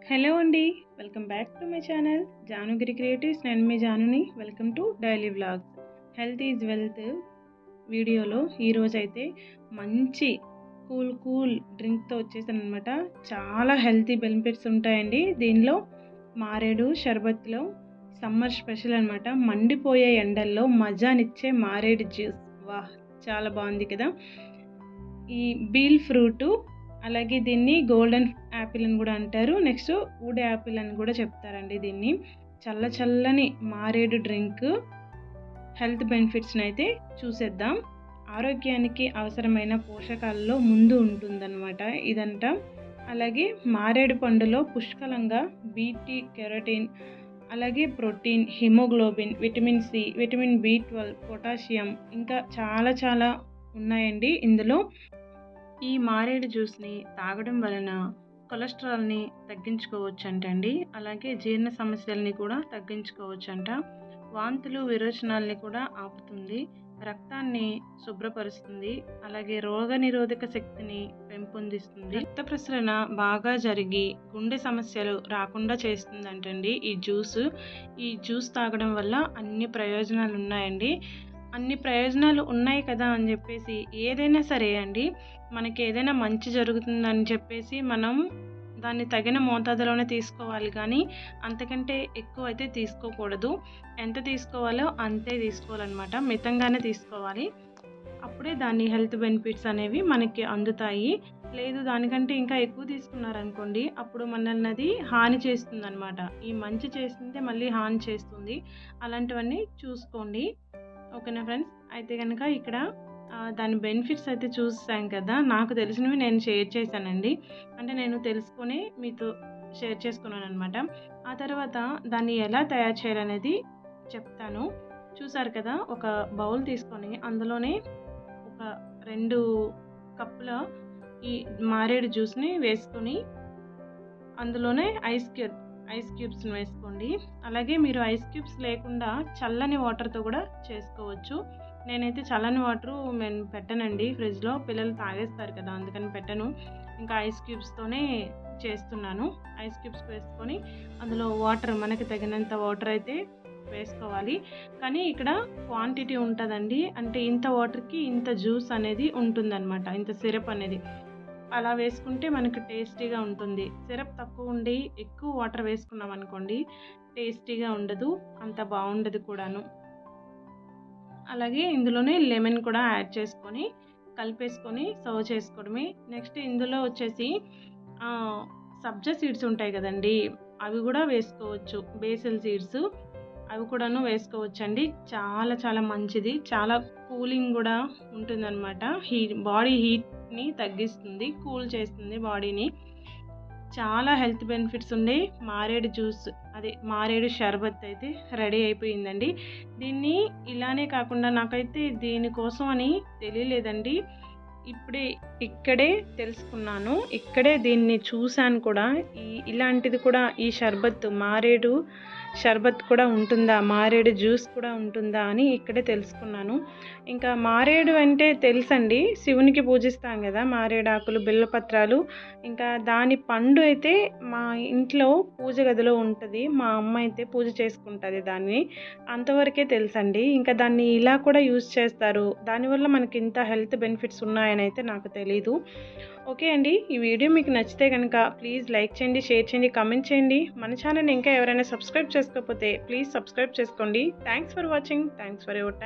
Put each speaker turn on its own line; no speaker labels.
Hello అండి, welcome back to my channel Janugiri creatives. నేను మీ జానుని. Welcome to daily vlogs. Health is wealth వీడియోలో ఈరోజు అయితే మంచి కూల్ డ్రింక్తో వచ్చేసాను అనమాట. చాలా హెల్తీ బెనిఫిట్స్ ఉంటాయండి దీనిలో. మారేడు షర్బత్లో సమ్మర్ స్పెషల్ అనమాట. మండిపోయే ఎండల్లో మజానిచ్చే మారేడు జ్యూస్. వాహ్, చాలా బాగుంది కదా. ఈ బీల్ ఫ్రూటు, అలాగే దీన్ని గోల్డెన్ యాపిల్ అని కూడా అంటారు. నెక్స్ట్ వుడ్ యాపిల్ అని కూడా చెప్తారండి దీన్ని. చల్లని మారేడు డ్రింక్ హెల్త్ బెనిఫిట్స్ని అయితే చూసేద్దాం. ఆరోగ్యానికి అవసరమైన పోషకాలలో ముందు ఉంటుందన్నమాట ఇదంతా. అలాగే మారేడు పండులో పుష్కలంగా బీటీ కెరటిన్, అలాగే protein, haemoglobin, vitamin C, vitamin B12, potassium, ఇంకా చాలా ఉన్నాయండి ఇందులో. ఈ మారేడు జ్యూస్ని తాగడం వలన కొలెస్ట్రాల్ని తగ్గించుకోవచ్చంటండి. అలాగే జీర్ణ సమస్యల్ని కూడా తగ్గించుకోవచ్చంట. వాంతులు విరోచనాల్ని కూడా ఆపుతుంది, రక్తాన్ని శుభ్రపరుస్తుంది, అలాగే రోగనిరోధక శక్తిని పెంపొందిస్తుంది, రక్త ప్రసరణ బాగా జరిగి గుండె సమస్యలు రాకుండా చేస్తుందంటండి ఈ జ్యూస్ తాగడం వల్ల అన్ని ప్రయోజనాలు ఉన్నాయండి. అన్ని ప్రయోజనాలు ఉన్నాయి కదా అని చెప్పేసి ఏదైనా సరే అండి, మనకి ఏదైనా మంచి జరుగుతుందని చెప్పేసి మనం దాన్ని తగిన మోతాదులోనే తీసుకోవాలి, కానీ అంతకంటే ఎక్కువ అయితే తీసుకోకూడదు. ఎంత తీసుకోవాలో అంతే తీసుకోవాలన్నమాట, మితంగానే తీసుకోవాలి. అప్పుడే దాని హెల్త్ బెనిఫిట్స్ అనేవి మనకి అందుతాయి. లేదు దానికంటే ఇంకా ఎక్కువ తీసుకున్నారనుకోండి, అప్పుడు మనల్ని అది హాని చేస్తుంది అనమాట. ఈ మంచి చేస్తుంటే మళ్ళీ హాని చేస్తుంది. అలాంటివన్నీ చూసుకోండి. ఓకేనా ఫ్రెండ్స్? అయితే కనుక ఇక్కడ దాని బెనిఫిట్స్ అయితే చూసాం కదా. నాకు తెలిసినవి నేను షేర్ చేశానండి. అంటే నేను తెలుసుకొని మీతో షేర్ చేసుకున్నాను అనమాట. ఆ తర్వాత దాన్ని ఎలా తయారు చేయాలనేది చెప్తాను. చూసారు కదా, ఒక బౌల్ తీసుకొని అందులోనే ఒక 2 కప్పుల ఈ మారేడు జ్యూస్ని వేసుకొని అందులోనే ఐస్ క్యూబ్స్ని వేసుకోండి. అలాగే మీరు ఐస్ క్యూబ్స్ లేకుండా చల్లని వాటర్తో కూడా చేసుకోవచ్చు. నేనైతే చల్లని వాటరు నేను పెట్టనండి ఫ్రిడ్జ్లో, పిల్లలు తాగేస్తారు కదా, అందుకని పెట్టను. ఇంకా ఐస్ క్యూబ్స్తోనే చేస్తున్నాను. ఐస్ క్యూబ్స్ వేసుకొని అందులో వాటర్, మనకి తగినంత వాటర్ అయితే వేసుకోవాలి. కానీ ఇక్కడ క్వాంటిటీ ఉంటుందండి. అంటే ఇంత వాటర్కి ఇంత జ్యూస్ అనేది ఉంటుందన్నమాట, ఇంత సిరప్ అనేది. అలా వేసుకుంటే మనకు టేస్టీగా ఉంటుంది. సిరప్ తక్కువ ఉండి ఎక్కువ వాటర్ వేసుకున్నాం అనుకోండి, టేస్టీగా ఉండదు, అంత బాగుండదు కూడాను. అలాగే ఇందులోనే లెమన్ కూడా యాడ్ చేసుకొని కలిపేసుకొని సర్వ్ చేసుకోవడమే. నెక్స్ట్ ఇందులో వచ్చేసి సబ్జా సీడ్స్ ఉంటాయి కదండి, అవి కూడా వేసుకోవచ్చు. బేసిల్ సీడ్స్ అవి కూడాను వేసుకోవచ్చండి. చాలా మంచిది. చాలా కూలింగ్ కూడా ఉంటుందన్నమాట. బాడీ హీట్ని తగ్గిస్తుంది, కూల్ చేస్తుంది బాడీని. చాలా హెల్త్ బెనిఫిట్స్ ఉండే మారేడు జ్యూస్, అదే మారేడు షర్బత్ అయితే రెడీ అయిపోయిందండి. దీన్ని ఇలానే కాకుండా, నాకైతే దీనికోసం అని తెలియలేదండి, ఇక్కడే తెలుసుకున్నాను. ఇక్కడే దీన్ని చూశాను కూడా. ఇలాంటిది కూడా, ఈ షర్బత్, మారేడు షర్బత్ కూడా ఉంటుందా, మారేడు జ్యూస్ కూడా ఉంటుందా అని ఇక్కడే తెలుసుకున్నాను. ఇంకా మారేడు అంటే తెలుసండి, శివునికి పూజిస్తాం కదా, మారేడు ఆకులు, బిల్వపత్రాలు. ఇంకా దాని పండు అయితే మా ఇంట్లో పూజ గదిలో ఉంటుంది. మా అమ్మ అయితే పూజ చేసుకుంటుంది దాన్ని. అంతవరకే తెలుసండి. ఇంకా దాన్ని ఇలా కూడా యూజ్ చేస్తారు. దానివల్ల మనకి ఇంత హెల్త్ బెనిఫిట్స్ ఉన్నాయని అయితే నాకు తెలీదు. ఓకే అండి, ఈ వీడియో మీకు నచ్చితే కనుక ప్లీజ్ లైక్ చేయండి, షేర్ చేయండి, కామెంట్ చేయండి. మన ఛానల్ ఇంకా ఎవరైనా సబ్స్క్రైబ్ చేసుకోకపోతే ప్లీజ్ సబ్స్క్రైబ్ చేసుకోండి. Thanks for watching. Thanks for your time.